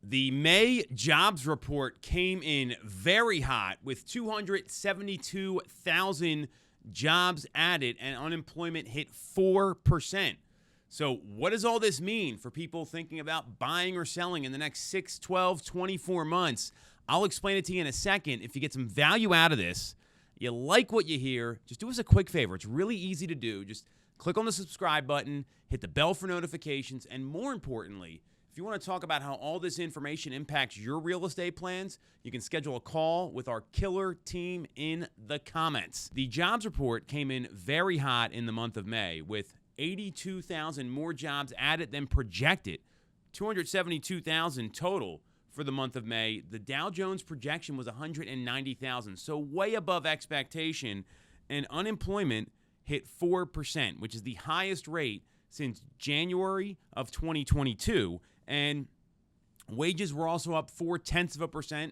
The May jobs report came in very hot with 272,000 jobs added and unemployment hit 4%. So what does all this mean for people thinking about buying or selling in the next 6, 12, 24 months? I'll explain it to you in a second. If you get some value out of this, you like what you hear, just do us a quick favor. It's really easy to do. Just click on the subscribe button, hit the bell for notifications, and more importantly, if you want to talk about how all this information impacts your real estate plans, you can schedule a call with our killer team in the comments. The jobs report came in very hot in the month of May with 82,000 more jobs added than projected, 272,000 total for the month of May. The Dow Jones projection was 190,000, so way above expectation, and unemployment hit 4%, which is the highest rate since January of 2022. And wages were also up 0.4%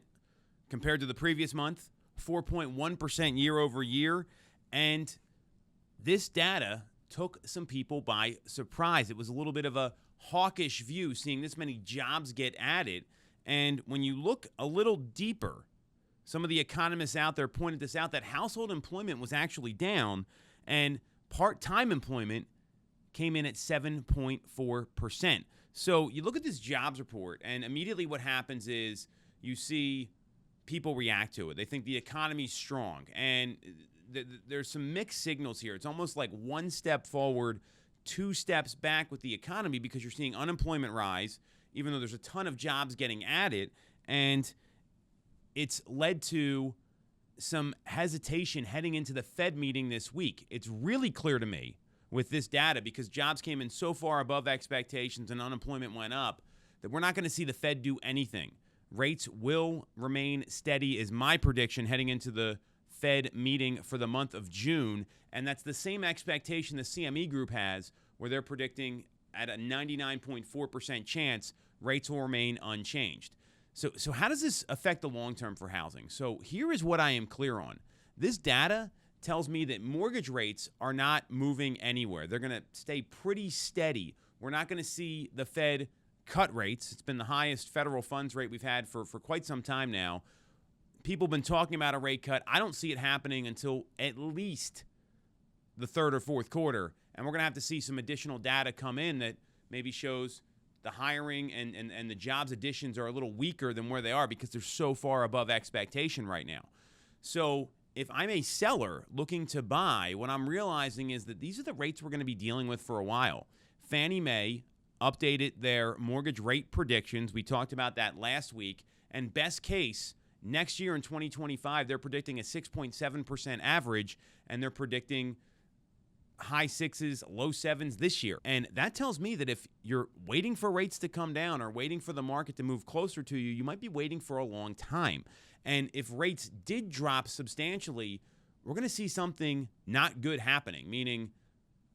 compared to the previous month, 4.1% year over year. And this data took some people by surprise. It was a little bit of a hawkish view seeing this many jobs get added. And when you look a little deeper, some of the economists out there pointed this out, that household employment was actually down and part-time employment came in at 7.4%. So you look at this jobs report, and immediately what happens is you see people react to it. They think the economy's strong, and there's some mixed signals here. It's almost like one step forward, two steps back with the economy, because you're seeing unemployment rise, even though there's a ton of jobs getting added, and it's led to some hesitation heading into the Fed meeting this week. It's really clear to me with this data, because jobs came in so far above expectations and unemployment went up, that we're not going to see the Fed do anything. Rates will remain steady is my prediction heading into the Fed meeting for the month of June, and that's the same expectation the CME Group has, where they're predicting at a 99.4% chance rates will remain unchanged. So how does this affect the long term for housing? So here is what I am clear on. This data tells me that mortgage rates are not moving anywhere. They're going to stay pretty steady. We're not going to see the Fed cut rates. It's been the highest federal funds rate we've had for quite some time now. People have been talking about a rate cut. I don't see it happening until at least the third or fourth quarter. And we're going to have to see some additional data come in that maybe shows the hiring and the jobs additions are a little weaker than where they are, because they're so far above expectation right now. So if I'm a seller looking to buy, what I'm realizing is that these are the rates we're going to be dealing with for a while. Fannie Mae updated their mortgage rate predictions. We talked about that last week. And best case, next year in 2025, they're predicting a 6.7% average, and they're predicting high sixes, low sevens this year. And that tells me that if you're waiting for rates to come down or waiting for the market to move closer to you, you might be waiting for a long time. And if rates did drop substantially, we're going to see something not good happening, meaning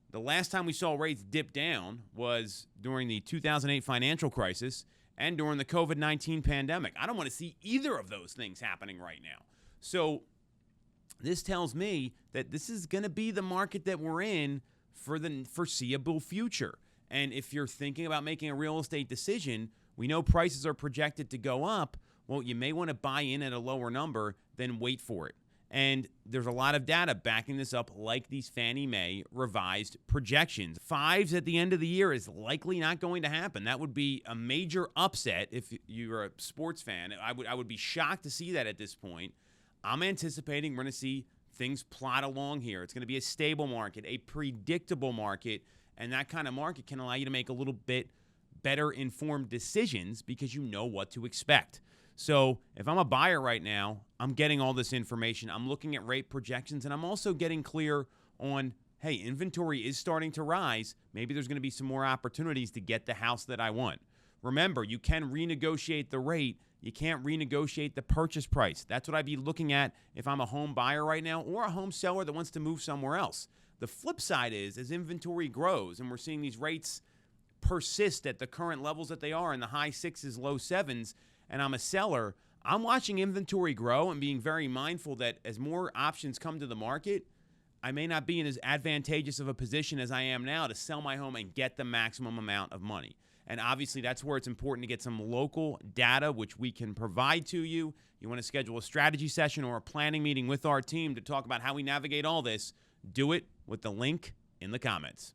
the last time we saw rates dip down was during the 2008 financial crisis and during the COVID-19 pandemic. I don't want to see either of those things happening right now. So this tells me that this is going to be the market that we're in for the foreseeable future. And if you're thinking about making a real estate decision, we know prices are projected to go up. Well, you may want to buy in at a lower number than wait for it. And there's a lot of data backing this up, like these Fannie Mae revised projections. Fives at the end of the year is likely not going to happen. That would be a major upset if you're a sports fan. I would be shocked to see that at this point. I'm anticipating we're going to see things plot along here. It's going to be a stable market, a predictable market, and that kind of market can allow you to make a little bit better informed decisions because you know what to expect. So if I'm a buyer right now, I'm getting all this information. I'm looking at rate projections, and I'm also getting clear on, hey, inventory is starting to rise. Maybe there's going to be some more opportunities to get the house that I want. Remember, you can renegotiate the rate. You can't renegotiate the purchase price. That's what I'd be looking at if I'm a home buyer right now or a home seller that wants to move somewhere else. The flip side is, as inventory grows and we're seeing these rates persist at the current levels that they are in the high sixes, low sevens, and I'm a seller, I'm watching inventory grow and being very mindful that as more options come to the market, I may not be in as advantageous of a position as I am now to sell my home and get the maximum amount of money. And obviously, that's where it's important to get some local data, which we can provide to you. You want to schedule a strategy session or a planning meeting with our team to talk about how we navigate all this, do it with the link in the comments.